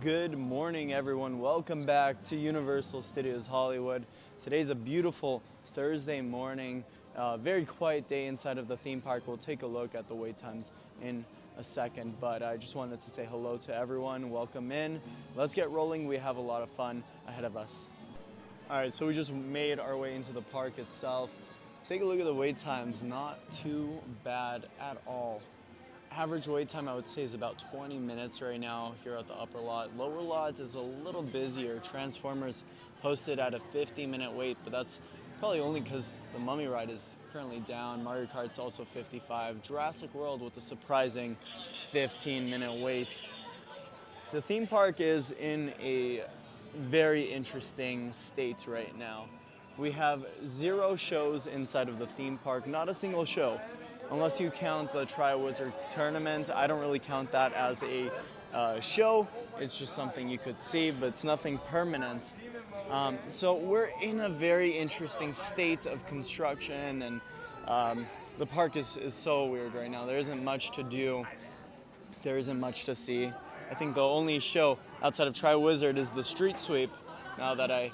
Good morning, everyone. Welcome back to Universal Studios Hollywood. Today's a beautiful Thursday morning, very quiet day inside of the theme park. We'll take a look at the wait times in a second, but I just wanted to say hello to everyone. Welcome in. Let's get rolling. We have a lot of fun ahead of us. All right, so we just made our way into the park itself. Take a look at the wait times. Not too bad at all. Average wait time, I would say, is about 20 minutes right now here at the upper lot. Lower lots is a little busier. Transformers posted at a 50-minute wait, but that's probably only because the Mummy ride is currently down. Mario Kart's also 55. Jurassic World with a surprising 15-minute wait. The theme park is in a very interesting state right now. We have 0 shows inside of the theme park, not a single show. Unless you count the Tri-Wizard tournament, I don't really count that as a show. It's just something you could see, but it's nothing permanent. So we're in a very interesting state of construction, and the park is so weird right now. There isn't much to do. There isn't much to see. I think the only show outside of Tri-Wizard is the street sweep. Now that I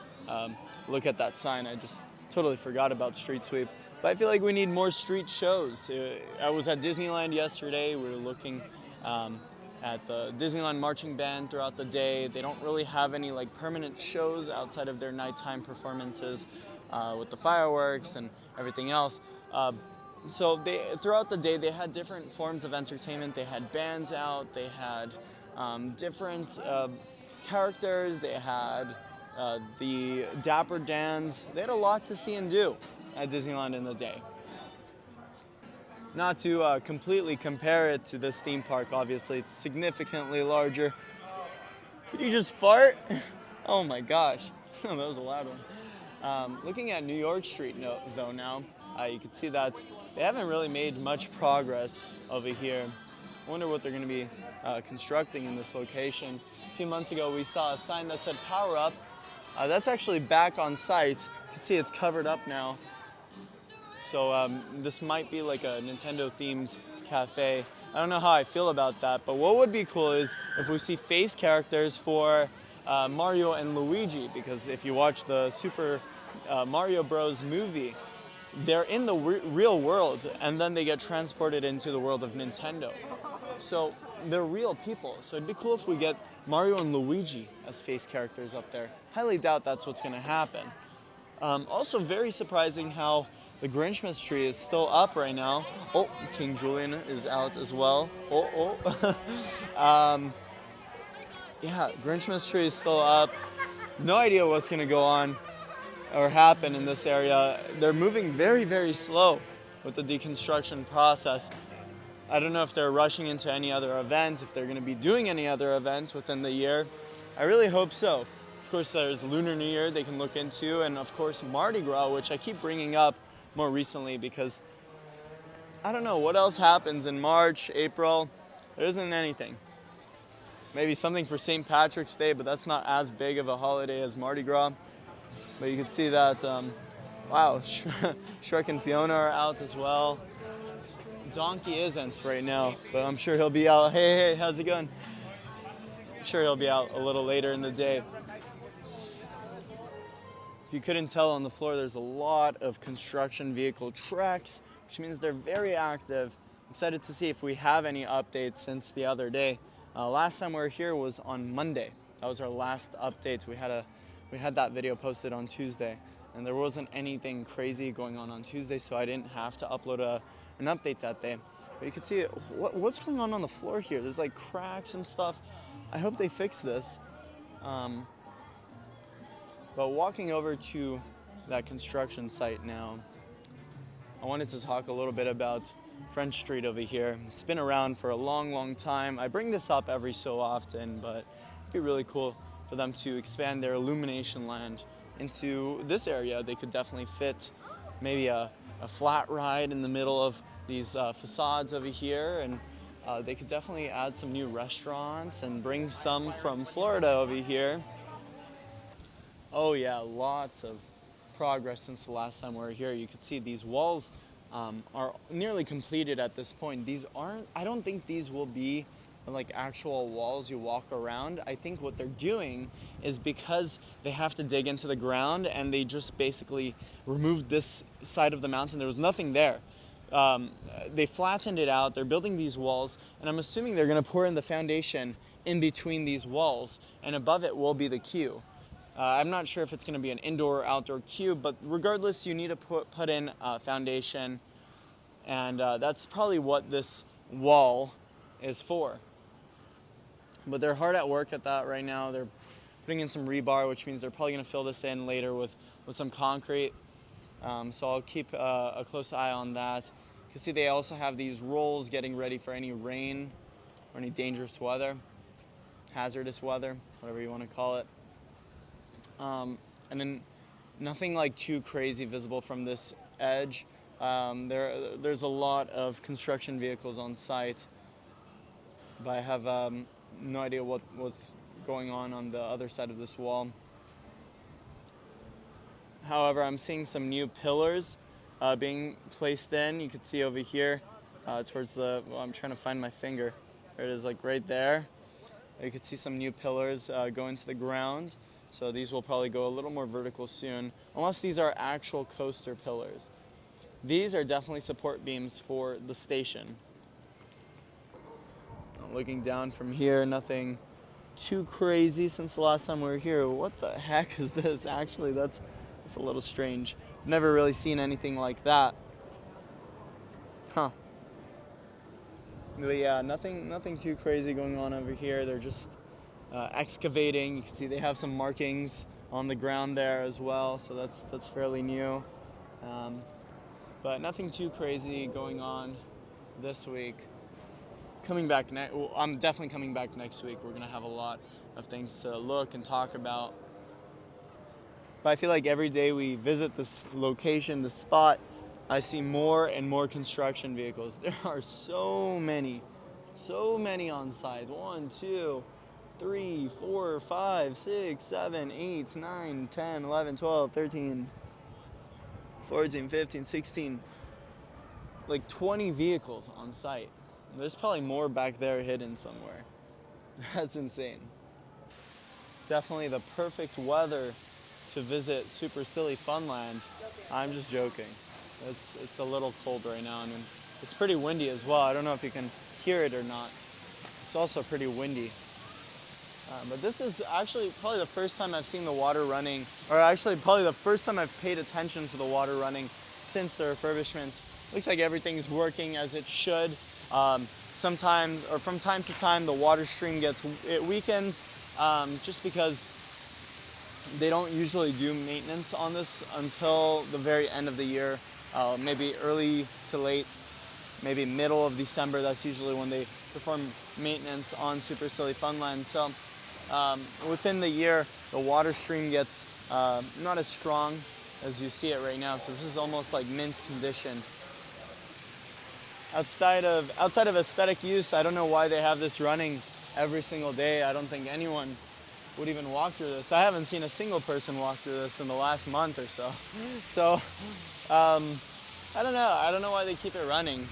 look at that sign, I just totally forgot about street sweep. But I feel like we need more street shows. I was at Disneyland yesterday. We were looking at the Disneyland marching band throughout the day. They don't really have any like permanent shows outside of their nighttime performances with the fireworks and everything else. So throughout the day, they had different forms of entertainment. They had bands out. They had different characters. They had the Dapper Dans. They had a lot to see and do at Disneyland in the day. Not to completely compare it to this theme park, obviously, it's significantly larger. Did you just fart? Oh my gosh, that was a loud one. Looking at New York Street though now, you can see that they haven't really made much progress over here. I wonder what they're going to be constructing in this location. A few months ago we saw a sign that said Power Up. That's actually back on site. You can see it's covered up now. So this might be like a Nintendo-themed cafe. I don't know how I feel about that, but what would be cool is if we see face characters for Mario and Luigi, because if you watch the Super Mario Bros. Movie, they're in the real world, and then they get transported into the world of Nintendo. So they're real people. So it'd be cool if we get Mario and Luigi as face characters up there. Highly doubt that's what's going to happen. Also very surprising how the Grinchmas tree is still up right now. Oh, King Julian is out as well. Yeah, Grinchmas tree is still up. No idea what's going to go on or happen in this area. They're moving very, very slow with the deconstruction process. I don't know if they're rushing into any other events, if they're going to be doing any other events within the year. I really hope so. Of course, there's Lunar New Year they can look into, and of course Mardi Gras, which I keep bringing up more recently because I don't know what else happens in March, April. There isn't anything. Maybe something for St. Patrick's Day, but that's not as big of a holiday as Mardi Gras. But you can see that, wow, Shrek and Fiona are out as well. Donkey isn't right now, but I'm sure he'll be out. Hey, how's it going? I'm sure he'll be out a little later in the day. If you couldn't tell on the floor, there's a lot of construction vehicle tracks, which means they're very active. Excited to see if we have any updates since the other day. Last time we were here was on Monday. That was our last update. We had that video posted on Tuesday, and there wasn't anything crazy going on Tuesday, so I didn't have to upload an update that day. But you can see what's going on the floor here. There's like cracks and stuff. I hope they fix this. But walking over to that construction site now, I wanted to talk a little bit about French Street over here. It's been around for a long, long time. I bring this up every so often, but it'd be really cool for them to expand their illumination land into this area. They could definitely fit maybe a flat ride in the middle of these facades over here, and they could definitely add some new restaurants and bring some from Florida over here. Oh yeah, lots of progress since the last time we were here. You could see these walls are nearly completed at this point. I don't think these will be like actual walls you walk around. I think what they're doing is because they have to dig into the ground and they just basically removed this side of the mountain. There was nothing there. They flattened it out. They're building these walls, and I'm assuming they're going to pour in the foundation in between these walls, and above it will be the queue. I'm not sure if it's going to be an indoor or outdoor queue, but regardless, you need to put in a foundation, and that's probably what this wall is for. But they're hard at work at that right now. They're putting in some rebar, which means they're probably going to fill this in later with some concrete. So I'll keep a close eye on that. You can see they also have these rolls getting ready for any rain or any dangerous weather, hazardous weather, whatever you want to call it. And then nothing like too crazy visible from this edge. There's a lot of construction vehicles on site, but I have no idea what's going on the other side of this wall. However, I'm seeing some new pillars being placed in. You can see over here towards I'm trying to find my finger. There it is, like right there. You can see some new pillars go into the ground. So these will probably go a little more vertical soon, unless these are actual coaster pillars. These are definitely support beams for the station. Looking down from here, nothing too crazy since the last time we were here. What the heck is this? Actually, that's a little strange. I've never really seen anything like that. Huh. But yeah, nothing too crazy going on over here. They're just excavating. You can see they have some markings on the ground there as well, so that's fairly new. But nothing too crazy going on this week. I'm definitely coming back next week. We're gonna have a lot of things to look and talk about. But I feel like every day we visit this location, this spot, I see more and more construction vehicles. There are so many on site. 1, 2, 3, 4, 5, 6, 7, 8, 9, 10, 11, 12, 13, 14, 15, 16, like 20 vehicles on site. There's probably more back there hidden somewhere. That's insane. Definitely the perfect weather to visit Super Silly Funland. I'm just joking. It's a little cold right now, and it's pretty windy as well. I don't know if you can hear it or not. It's also pretty windy. But this is actually probably the first time I've seen the water running, or actually probably the first time I've paid attention to the water running since the refurbishment. Looks like everything's working as it should. Sometimes, or from time to time, the water stream it weakens just because they don't usually do maintenance on this until the very end of the year, maybe early to late, maybe middle of December. That's usually when they perform maintenance on Super Silly Funland. So within the year, the water stream gets not as strong as you see it right now. So this is almost like mint condition. Outside of aesthetic use, I don't know why they have this running every single day. I don't think anyone would even walk through this. I haven't seen a single person walk through this in the last month or so. So, I don't know. I don't know why they keep it running.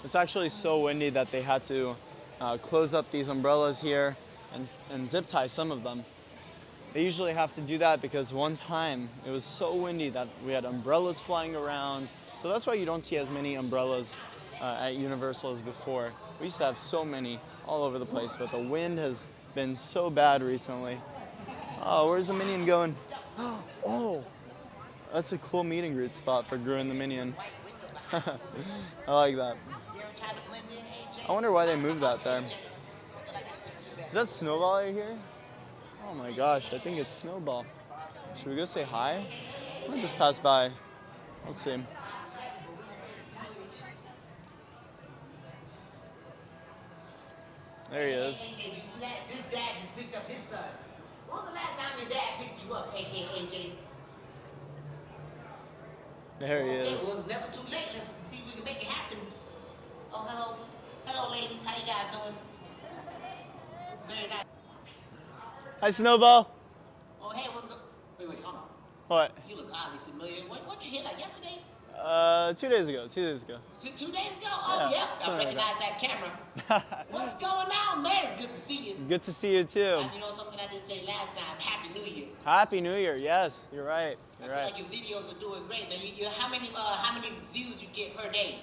It's actually so windy that they had to close up these umbrellas here and zip tie some of them. They usually have to do that because one time it was so windy that we had umbrellas flying around. So that's why you don't see as many umbrellas at Universal as before. We used to have so many all over the place, but the wind has been so bad recently. Oh, where's the Minion going? Oh, that's a cool meet and greet spot for Gru and the Minion. I like that. I wonder why they moved that there. Is that Snowball right here? Oh my gosh, I think it's Snowball. Should we go say hi? Let's just pass by. Let's see. There he is. Hey, you see that? This dad just picked up his son. When was the last time your dad picked you up, AJ? There he is. Okay, well, it's never too late. Let's see if we can make it happen. Oh, hello. Hello, ladies. How you guys doing? Very nice. Hi, Snowball. Oh, hey, what's going on? Wait, hold on. What? You look oddly familiar. Weren't you here like yesterday? 2 days ago. 2 days ago. 2 days ago? Oh, Yeah, yeah. I something like recognize that camera. What's going on, man? It's good to see you. Good to see you too. And you know something I didn't say last time? Happy New Year. Happy New Year. Yes, you're right. I You're feel right. like your videos are doing great, man. How many views you get per day?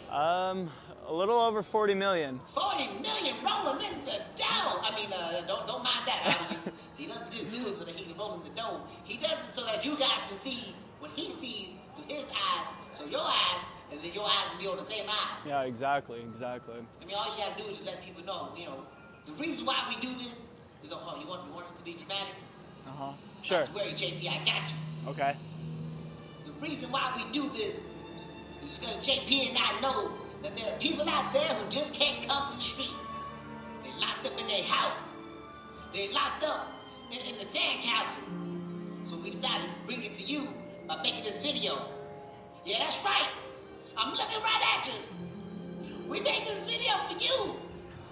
A little over 40 million. 40 million rolling in the dough. I mean, don't mind that, audience. He doesn't just do it so that he can roll in the dough. He does it so that you guys can see what he sees through his eyes, so your eyes, and then your eyes will be on the same eyes. Yeah, exactly, exactly. I mean, all you gotta do is just let people know, the reason why we do this is, you want it to be dramatic? Sure. Not to worry, JP, I got you. Okay. The reason why we do this is because JP and I know that there are people out there who just can't come to the streets. They locked up in their house. They locked up in the sandcastle. So we decided to bring it to you by making this video. Yeah, that's right. I'm looking right at you. We made this video for you.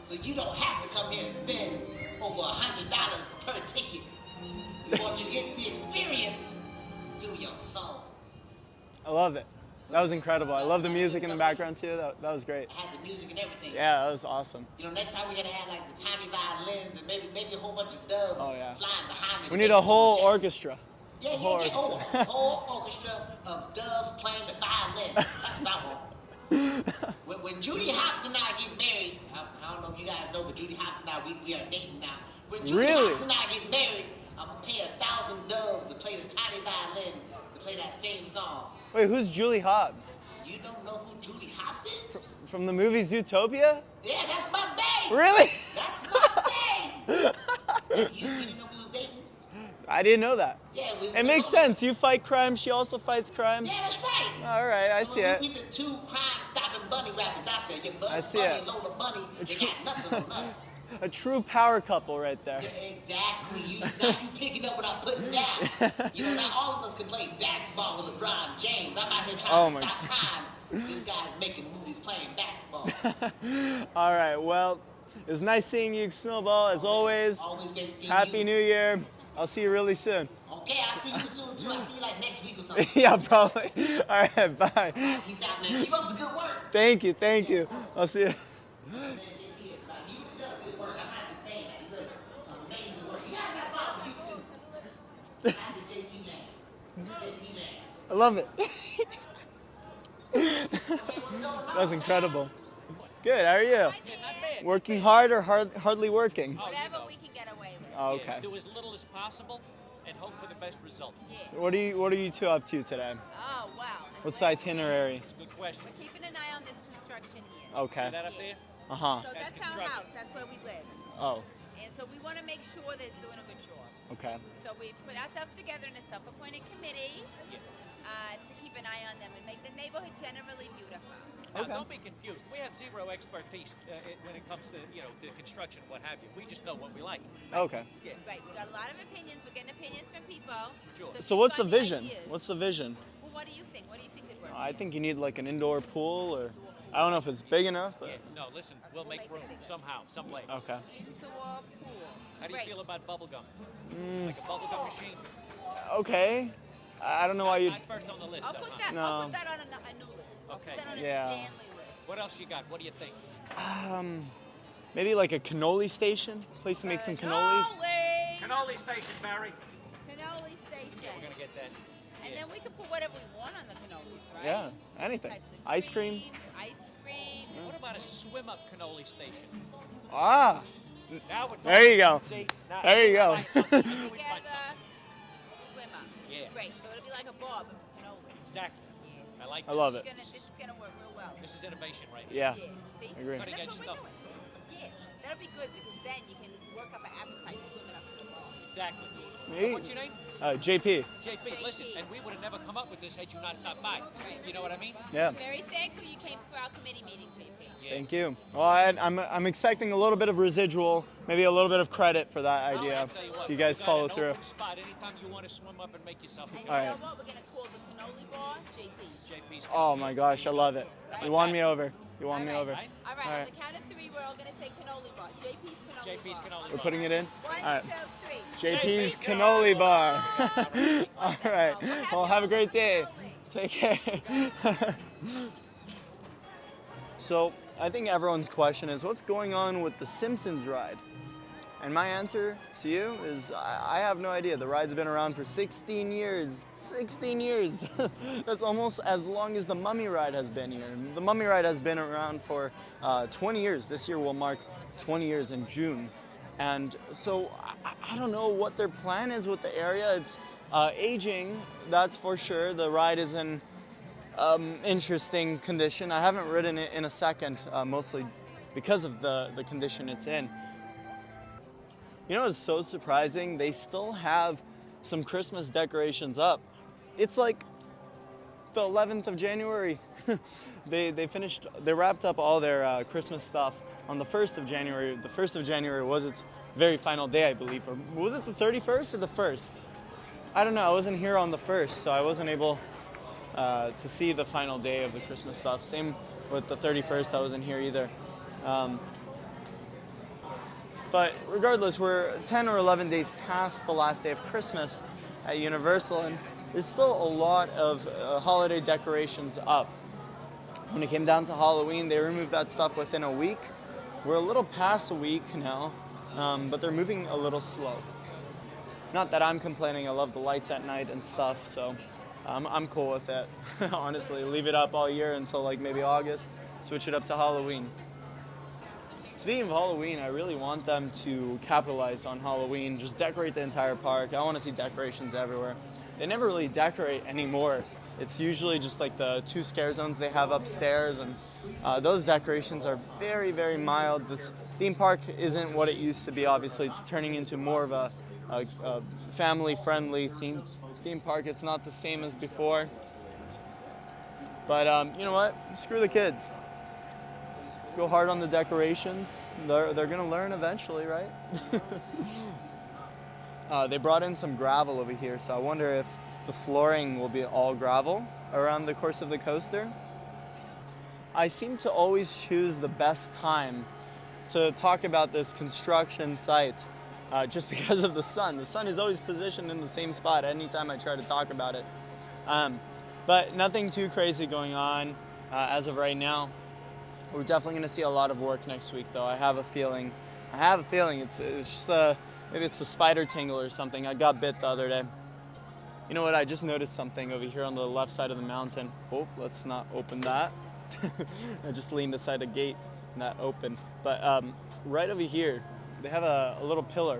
So you don't have to come here and spend over $100 per ticket. We want you to get the experience through your phone. I love it. That was incredible. I love the music in the background too. That was great. I had the music and everything. Yeah, that was awesome. Next time we gotta have like the tiny violins and maybe a whole bunch of doves flying behind me. We need a whole orchestra. Yeah, a whole orchestra of doves playing the violin. That's what I want. When Judy Hopps and I get married, I don't know if you guys know, but Judy Hopps and I, we are dating now. When Judy Hopps and I get married, I'm gonna pay 1,000 doves to play the tiny violin to play that same song. Wait, who's Julie Hobbs? You don't know who Judy Hopps is? From the movie Zootopia? Yeah, that's my babe. Really? That's my babe. You didn't know we was dating? I didn't know that. Yeah, it makes sense. You fight crime, she also fights crime. Yeah, that's right. All right, I see it. We the two crime-stopping bunny rappers out there. Your I Buzz see Bunny it. and Lola Bunny, they got nothing on us. A true power couple right there. Yeah, exactly. Now you picking up what I'm putting down. Not all of us can play basketball with LeBron James. I'm out here trying to stop crime. This guy's making movies playing basketball. All right, well, it was nice seeing you, Snowball, as always. Always great seeing you. Happy New Year. I'll see you really soon. Okay, I'll see you soon, too. I'll see you like next week or something. Yeah, probably. All right, bye. Peace out, man. Keep up the good work. Thank you. I'll see you. I love it. That was incredible. Good, how are you? Working hard or hardly working? Whatever we can get away with. Oh, okay. Do as little as possible and hope for the best result. Yeah. What are you two up to today? Oh, wow. What's the itinerary? It's a good question. We're keeping an eye on this construction here. Okay. See that up there? Uh-huh. So that's our construction. house. That's where we live. Oh, And so we want to make sure they're doing a good job. okay. So we put ourselves together in a self-appointed committee Yeah. to keep an eye on them and make the neighborhood generally beautiful. Now, Okay. don't be confused. We have zero expertise when it comes to, to construction, what have you. We just know what we like. Okay. Yeah. Right. We got a lot of opinions. We're getting opinions from people. Sure. So if what's the you've got any vision? ideas- What's the vision? Well, what do you think? What do you think could work? I think you need like an indoor pool, or I don't know if it's big enough, but Yeah. No, listen, we'll make room somehow, some way. okay. Indoor pool. How do you Great. feel about bubble gum? Like a bubble gum machine? Okay. I don't know why you'd. Not first on the list, I'll though, put huh? that. No. I'll put that on a new list. I'll Okay. put that on a Yeah. Stanley list. What else you got? What do you think? Maybe like a cannoli station, place to make some cannolis. Cannoli station, Barry. Cannoli station. Yeah, we're gonna get that. And Yeah. then we could put whatever we want on the cannolis, right? Yeah, anything. Types of Ice cream. Ice cream. What about a swim-up cannoli station? Ah, Now we're talking. there you go. See, now There you go. find something. I knew we'd find Together. something. Swimmer. Yeah. Great. So it'll be like a bar, but cannoli. Exactly. Yeah. I like I this. love it. This is gonna work real well. This is innovation right Yeah, here. See? I agree. That's Cutting edge what stuff. we're doing. Yeah. That'll be good because then you can work up an appetite swimming up to the bar. Exactly. Me? What's your name? JP. JP. Listen, and we would have never come up with this had you not stopped by. You know what I mean? Yeah. Very thankful you came to our committee meeting, JP. Yeah. Thank you. Well, I'm expecting a little bit of residual, maybe a little bit of credit for that idea. I'll tell you what, If you guys got follow an through. open spot anytime you want to swim up and make yourself a And good you All know right. what? We're gonna call the cannoli bar JP's. JP's. Oh my gosh, I love it. You won me over. You won me All right. over. Right? All right, All on right. the count of three, we're all gonna say cannoli bar. JP's cannoli JP's bar. cannoli We're bar. putting it in. One, All right. 2, 3. JP's cannoli bar. All right. Well, have a great day. Take care. So I think everyone's question is, what's going on with the Simpsons ride? And my answer to you is, I have no idea. The ride's been around for 16 years. 16 years. That's almost as long as the Mummy ride has been here. The Mummy ride has been around for 20 years. This year will mark 20 years in June. And so I don't know what their plan is with the area. It's aging, that's for sure. The ride is in interesting condition. I haven't ridden it in a second, mostly because of the condition it's in. You know, it's so surprising. They still have some Christmas decorations up. It's like the 11th of January. They wrapped up all their Christmas stuff on the 1st of January. The 1st of January was its very final day, I believe. Or was it the 31st or the 1st? I don't know. I wasn't here on the 1st, so I wasn't able to see the final day of the Christmas stuff. Same with the 31st, I wasn't here either. But regardless, we're 10 or 11 days past the last day of Christmas at Universal, and there's still a lot of holiday decorations up. When it came down to Halloween, they removed that stuff within a week. We're a little past a week now, but they're moving a little slow. Not that I'm complaining, I love the lights at night and stuff, so I'm cool with it. Honestly, leave it up all year until like maybe August, switch it up to Halloween. Speaking of Halloween, I really want them to capitalize on Halloween, just decorate the entire park. I want to see decorations everywhere. They never really decorate anymore. It's usually just like the 2 scare zones they have upstairs, and those decorations are very, very mild. This theme park isn't what it used to be, obviously. It's turning into more of a family-friendly theme park. It's not the same as before. But you know what? Screw the kids. Go hard on the decorations. They're gonna learn eventually, right? They brought in some gravel over here, so I wonder if the flooring will be all gravel around the course of the coaster. I seem to always choose the best time to talk about this construction site just because of the sun. The sun is always positioned in the same spot anytime I try to talk about it. But nothing too crazy going on as of right now. We're definitely going to see a lot of work next week, though. I have a feeling it's just maybe it's the spider tingle or something. I got bit the other day. You know what? I just noticed something over here on the left side of the mountain. Oh, let's not open that. I just leaned aside a gate and that opened. But right over here, they have a little pillar.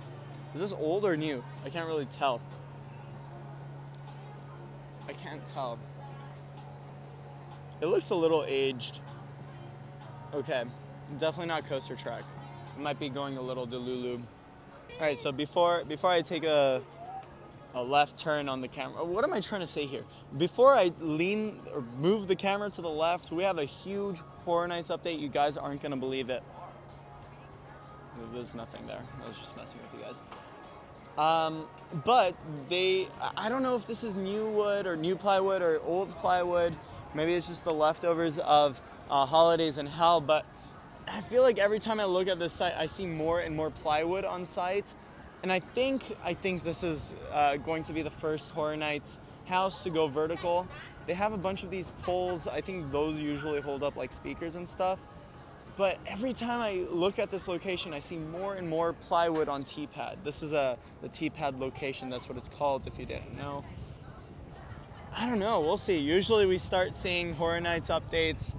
Is this old or new? I can't really tell. I can't tell. It looks a little aged. Okay, definitely not coaster track. It might be going a little delulu. All right, so before I take a left turn on the camera, what am I trying to say here? Before I lean or move the camera to the left, we have a huge Horror Nights update. You guys aren't gonna believe it. There's nothing there. I was just messing with you guys. But I don't know if this is new wood or new plywood or old plywood. Maybe it's just the leftovers of Holidays in Hell, but I feel like every time I look at this site, I see more and more plywood on site. And I think this is going to be the first Horror Nights house to go vertical. They have a bunch of these poles. I think those usually hold up like speakers and stuff. But every time I look at this location, I see more and more plywood on T-pad. This is the T-pad location. That's what it's called, if you didn't know. I don't know. We'll see. Usually we start seeing Horror Nights updates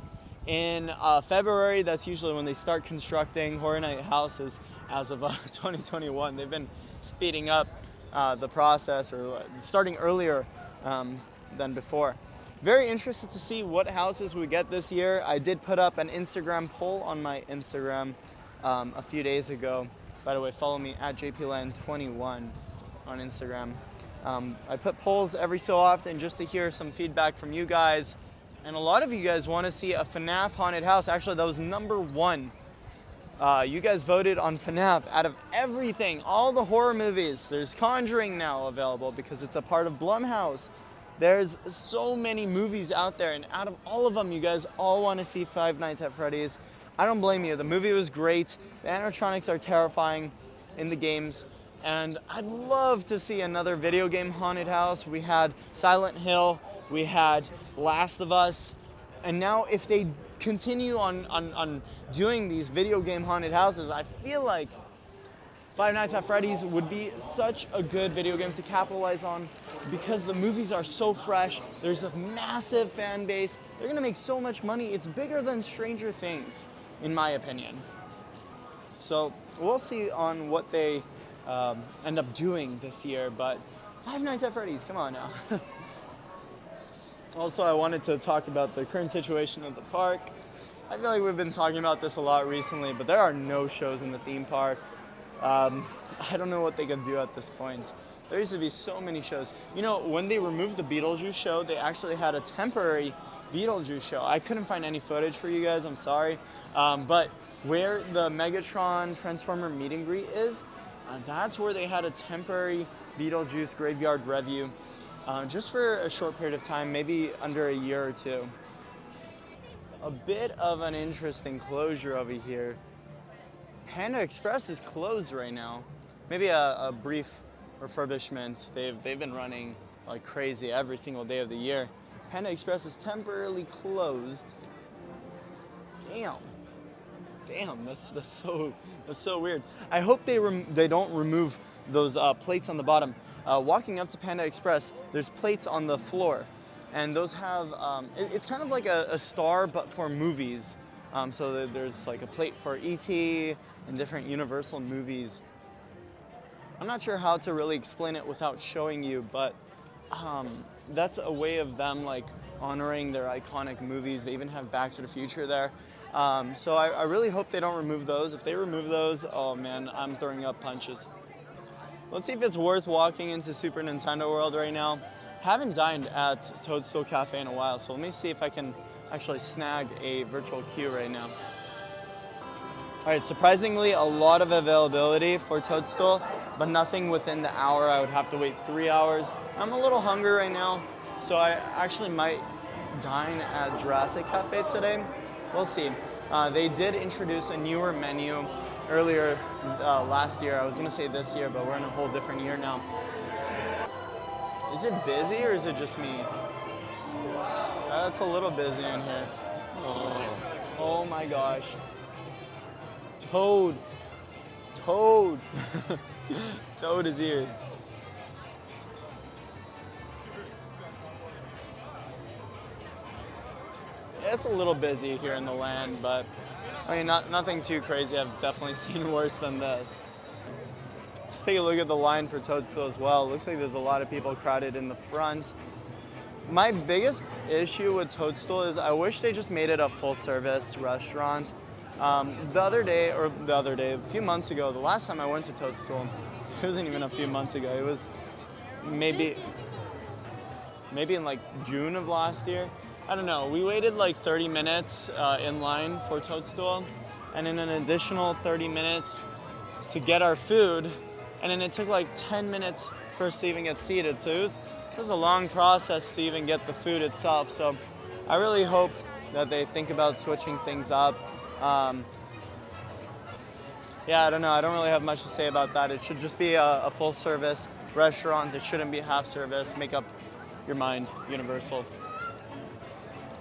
in February. That's usually when they start constructing Horror Night houses as of 2021. They've been speeding up the process, or starting earlier than before. Very interested to see what houses we get this year. I did put up an Instagram poll on my Instagram a few days ago. By the way, follow me at JPLand21 on Instagram. I put polls every so often just to hear some feedback from you guys. And a lot of you guys want to see a FNAF haunted house. Actually, that was #1. You guys voted on FNAF out of everything, all the horror movies. There's Conjuring now available because it's a part of Blumhouse. There's so many movies out there, and out of all of them, you guys all want to see Five Nights at Freddy's. I don't blame you. The movie was great. The animatronics are terrifying in the games, and I'd love to see another video game haunted house. We had Silent Hill, we had Last of Us. And now if they continue on doing these video game haunted houses, I feel like Five Nights at Freddy's would be such a good video game to capitalize on because the movies are so fresh. There's a massive fan base. They're gonna make so much money. It's bigger than Stranger Things, in my opinion. So we'll see on what they end up doing this year, but Five Nights at Freddy's, come on now. Also, I wanted to talk about the current situation of the park. I feel like we've been talking about this a lot recently, but there are no shows in the theme park. I don't know what they could do at this point. There used to be so many shows. You know, when they removed the Beetlejuice show, they actually had a temporary Beetlejuice show. I couldn't find any footage for you guys, I'm sorry. But where the Megatron Transformer meet and greet is, that's where they had a temporary Beetlejuice Graveyard Revue, just for a short period of time, maybe under a year or two. A bit of an interesting closure over here. Panda Express is closed right now. Maybe a brief refurbishment. They've been running like crazy every single day of the year. Panda Express is temporarily closed. Damn, that's so weird. I hope they don't remove those plates on the bottom. Walking up to Panda Express, there's plates on the floor, and those have it's kind of like a star but for movies. So there's like a plate for E.T. and different Universal movies. I'm not sure how to really explain it without showing you, but that's a way of them like honoring their iconic movies. They even have Back to the Future there. So I really hope they don't remove those. If they remove those, oh man, I'm throwing up punches. Let's see if it's worth walking into Super Nintendo World right now. Haven't dined at Toadstool Cafe in a while, so let me see if I can actually snag a virtual queue right now. All right, surprisingly, a lot of availability for Toadstool, but nothing within the hour. I would have to wait 3 hours. I'm a little hungry right now, so I actually might dine at Jurassic Cafe today. We'll see. They did introduce a newer menu earlier last year. I was gonna say this year, but we're in a whole different year now. Is it busy or is it just me? It's a little busy in here. Oh my gosh. Toad. Toad is here. Yeah, it's a little busy here in the land, but I mean, nothing too crazy. I've definitely seen worse than this. Let's take a look at the line for Toadstool as well. Looks like there's a lot of people crowded in the front. My biggest issue with Toadstool is I wish they just made it a full-service restaurant. A few months ago, the last time I went to Toadstool, it wasn't even a few months ago. It was maybe in like June of last year. I don't know. We waited like 30 minutes in line for Toadstool, and then an additional 30 minutes to get our food, and then it took like 10 minutes for us to even get seated. So it was a long process to even get the food itself. So I really hope that they think about switching things up. Yeah, I don't know. I don't really have much to say about that. It should just be a full-service restaurant. It shouldn't be half-service. Make up your mind, Universal.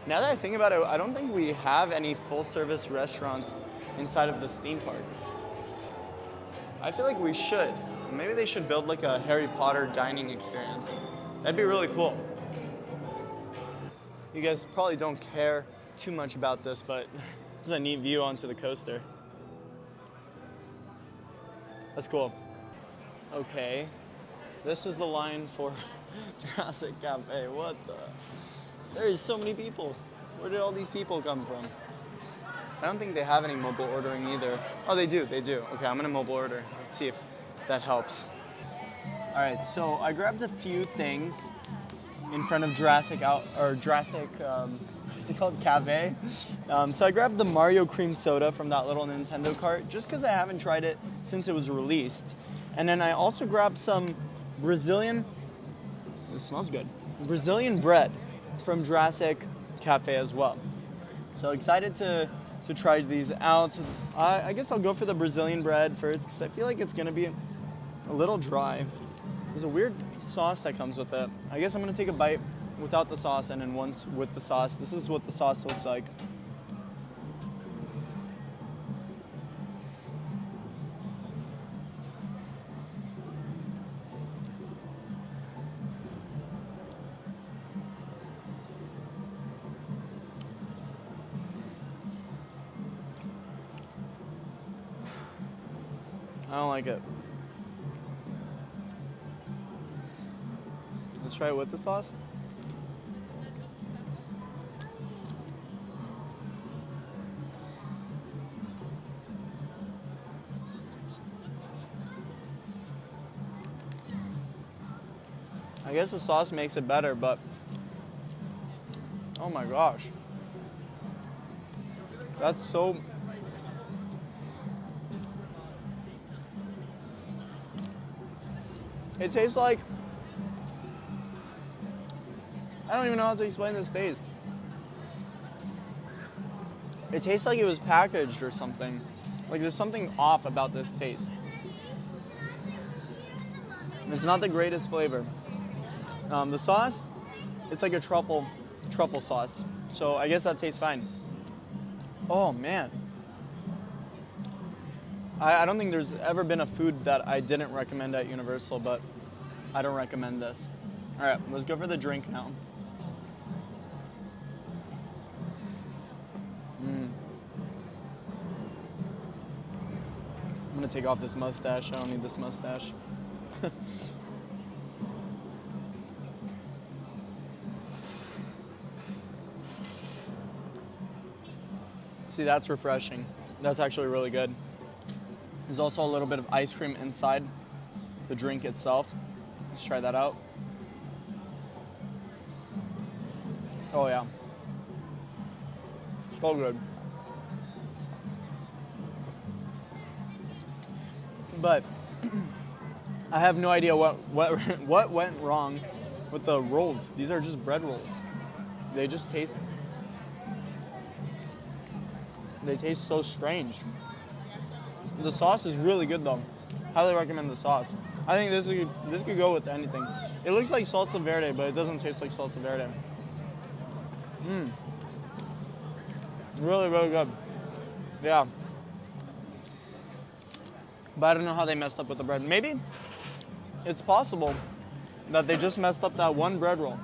Now that I think about it, I don't think we have any full-service restaurants inside of this theme park. I feel like we should. Maybe they should build like a Harry Potter dining experience. That'd be really cool. You guys probably don't care too much about this, but this is a neat view onto the coaster. That's cool. Okay, this is the line for Jurassic Cafe. What the? There is so many people. Where did all these people come from? I don't think they have any mobile ordering either. Oh, they do. Okay, I'm gonna mobile order. Let's see if that helps. All right, so I grabbed a few things in front of Jurassic, what's it called, Cafe. So I grabbed the Mario Cream Soda from that little Nintendo cart, just because I haven't tried it since it was released. And then I also grabbed some Brazilian, it smells good, Brazilian bread from Jurassic Cafe as well. So excited to try these out. I guess I'll go for the Brazilian bread first, because I feel like it's gonna be a little dry. There's a weird sauce that comes with it. I guess I'm gonna take a bite without the sauce and then once with the sauce. This is what the sauce looks like. I don't like it. Let's try it with the sauce. I guess the sauce makes it better, but oh my gosh. That's so... It tastes like... I don't even know how to explain this taste. It tastes like it was packaged or something. Like there's something off about this taste. It's not the greatest flavor. The sauce, it's like a truffle sauce. So I guess that tastes fine. Oh man. I don't think there's ever been a food that I didn't recommend at Universal, but I don't recommend this. All right, let's go for the drink now. I'm gonna take off this mustache. I don't need this mustache. See, that's refreshing. That's actually really good. There's also a little bit of ice cream inside the drink itself. Let's try that out. Oh yeah. So good. But I have no idea what went wrong with the rolls. These are just bread rolls. They just taste so strange. The sauce is really good though. Highly recommend the sauce. I think this could go with anything. It looks like salsa verde, but it doesn't taste like salsa verde. Really, really good. Yeah. But I don't know how they messed up with the bread. Maybe it's possible that they just messed up that one bread roll.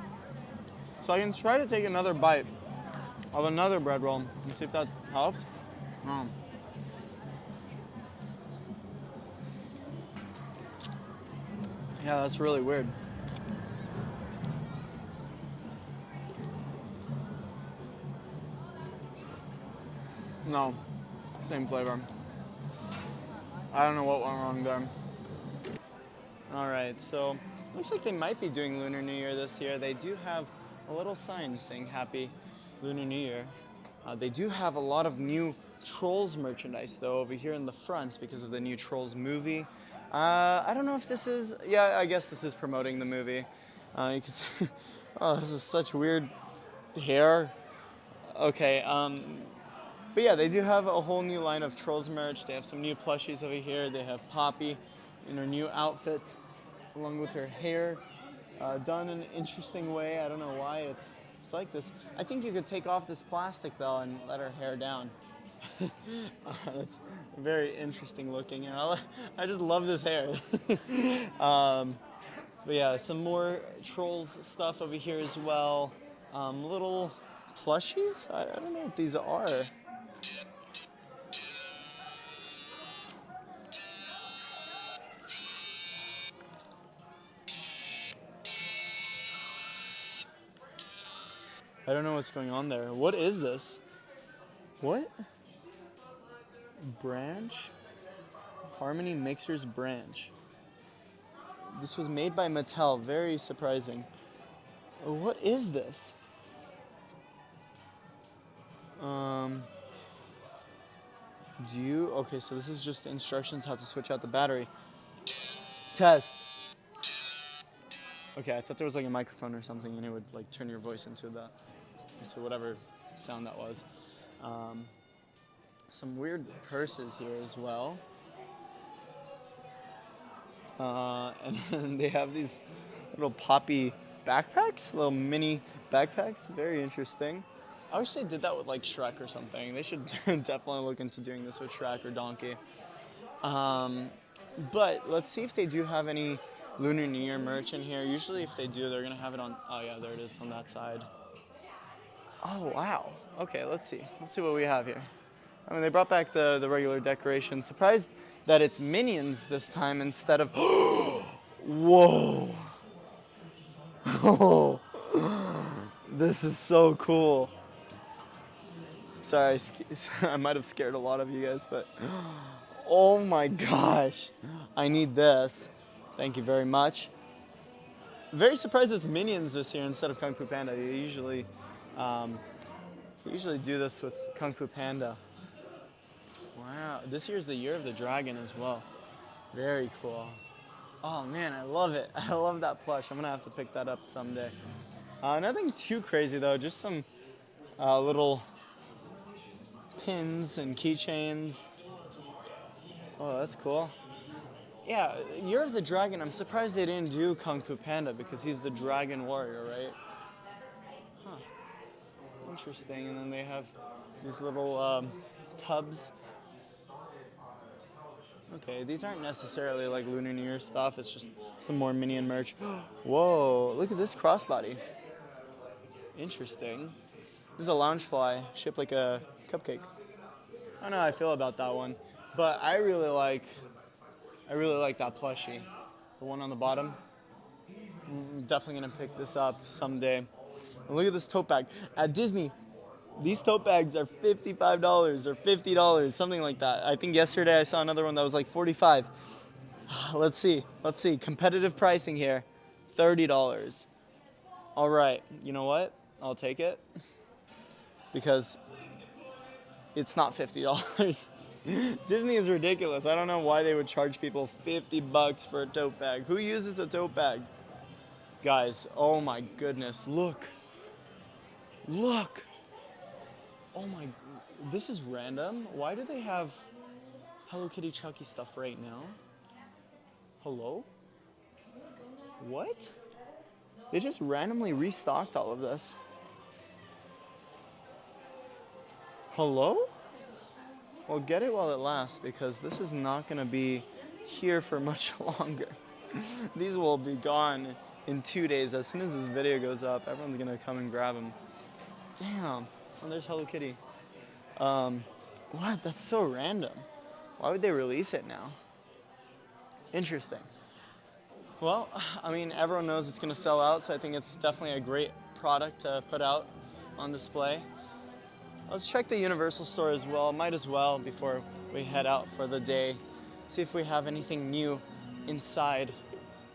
So I can try to take another bite of another bread roll and see if that helps. Yeah, that's really weird. No, same flavor. I don't know what went wrong there. All right, so looks like they might be doing Lunar New Year this year. They do have a little sign saying Happy Lunar New Year. They do have a lot of new Trolls merchandise though over here in the front because of the new Trolls movie. I don't know if this is, yeah, I guess this is promoting the movie. You can see, oh, this is such weird hair. Okay, but yeah, they do have a whole new line of Trolls merch. They have some new plushies over here. They have Poppy in her new outfit, along with her hair done in an interesting way. I don't know why it's like this. I think you could take off this plastic though and let her hair down. That's very interesting looking, and I just love this hair. But yeah, some more Trolls stuff over here as well. Little plushies? I don't know what these are. I don't know what's going on there. What is this? What? Branch? Harmony Mixers Branch. This was made by Mattel. Very surprising. What is this? Okay, so this is just instructions how to switch out the battery. Test. Okay, I thought there was like a microphone or something and it would like turn your voice into whatever sound that was. Some weird purses here as well. And then they have these little Poppy backpacks, little mini backpacks. Very interesting. I wish they did that with like Shrek or something. They should definitely look into doing this with Shrek or Donkey. But let's see if they do have any Lunar New Year merch in here. Usually if they do, they're gonna have it on, oh yeah, there it is on that side. Oh, wow. Okay, let's see. Let's see what we have here. I mean, they brought back the regular decoration. Surprised that it's Minions this time instead of, whoa. Oh, this is so cool. Sorry, I might have scared a lot of you guys, but oh my gosh. I need this. Thank you very much. Very surprised it's Minions this year instead of Kung Fu Panda. You usually do this with Kung Fu Panda. Wow, this year's the Year of the Dragon as well. Very cool. Oh man, I love it. I love that plush. I'm gonna have to pick that up someday. Nothing too crazy though, just some little pins and keychains. Oh, that's cool. Yeah, Year of the Dragon, I'm surprised they didn't do Kung Fu Panda because he's the dragon warrior, right? Huh. Interesting. And then they have these little tubs. Okay, these aren't necessarily like Lunar New Year stuff, it's just some more Minion merch. Whoa, look at this crossbody. Interesting. This is a Loungefly shaped like a cupcake. I don't know how I feel about that one, but I really like that plushie. The one on the bottom. I'm definitely gonna pick this up someday. And look at this tote bag. At Disney, these tote bags are $55 or $50, something like that. I think yesterday I saw another one that was like $45. Let's see. Competitive pricing here. $30. All right, you know what? I'll take it because it's not $50. Disney is ridiculous. I don't know why they would charge people $50 for a tote bag. Who uses a tote bag? Guys, oh my goodness, look. Oh my, this is random. Why do they have Hello Kitty Chucky stuff right now? Hello? What? They just randomly restocked all of this. Hello? Well, get it while it lasts because this is not gonna be here for much longer. These will be gone in 2 days. As soon as this video goes up, everyone's gonna come and grab them. Damn. Oh, there's Hello Kitty. What? That's so random. Why would they release it now? Interesting. Well, I mean, everyone knows it's gonna sell out, so I think it's definitely a great product to put out on display. Let's check the Universal store as well. Might as well before we head out for the day. See if we have anything new inside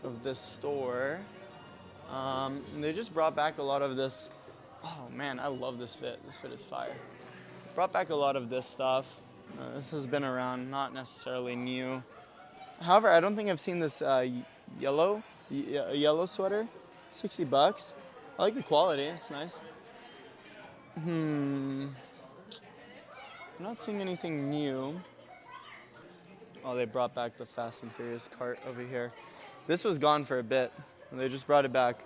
of this store. They just brought back a lot of this. Oh man, I love this fit. This fit is fire. Brought back a lot of this stuff. This has been around, not necessarily new. However, I don't think I've seen this yellow sweater. $60. I like the quality. It's nice. I'm not seeing anything new. Oh, they brought back the Fast and Furious cart over here. This was gone for a bit, and they just brought it back.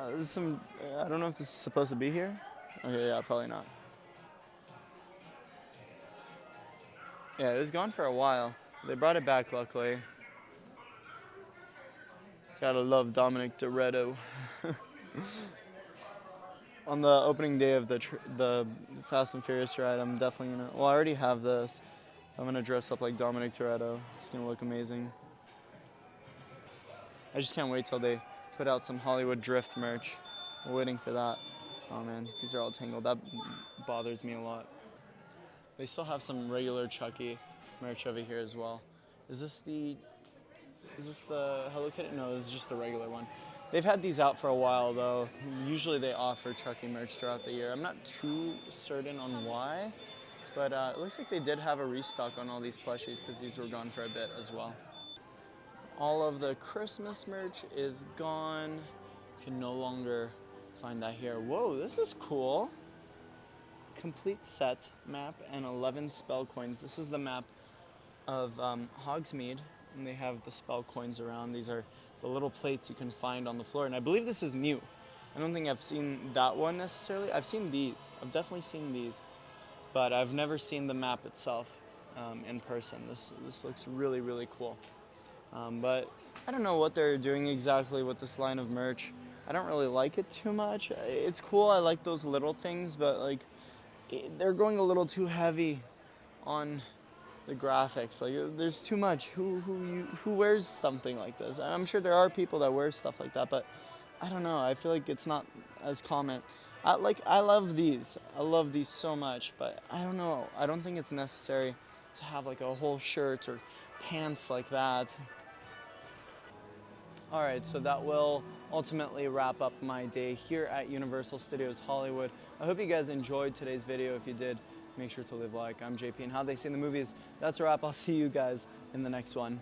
There's some, I don't know if this is supposed to be here. Okay, yeah, probably not. Yeah, it was gone for a while. They brought it back, luckily. Gotta love Dominic Toretto. On the opening day of the Fast and Furious ride, I'm definitely gonna, well, I already have this. I'm gonna dress up like Dominic Toretto. It's gonna look amazing. I just can't wait till they put out some Hollywood Drift merch. We're waiting for that. Oh man, these are all tangled. That bothers me a lot. They still have some regular Chucky merch over here as well. Is this the Hello Kitty? No, this is just the regular one. They've had these out for a while though. Usually they offer Chucky merch throughout the year. I'm not too certain on why, but it looks like they did have a restock on all these plushies because these were gone for a bit as well. All of the Christmas merch is gone. You can no longer find that here. Whoa, this is cool. Complete set map and 11 spell coins. This is the map of Hogsmeade and they have the spell coins around. These are the little plates you can find on the floor, and I believe this is new. I don't think I've seen that one necessarily. I've seen these. I've definitely seen these, but I've never seen the map itself in person. This looks really, really cool. But I don't know what they're doing exactly with this line of merch. I don't really like it too much. It's cool. I like those little things, but like they're going a little too heavy on the graphics. Like there's too much. Who wears something like this? I'm sure there are people that wear stuff like that, but I don't know. I feel like it's not as common. I love these. I love these so much, but I don't know. I don't think it's necessary to have like a whole shirt or pants like that. All right, so that will ultimately wrap up my day here at Universal Studios Hollywood. I hope you guys enjoyed today's video. If you did, make sure to leave a like. I'm JP, and how they say in the movies, that's a wrap. I'll see you guys in the next one.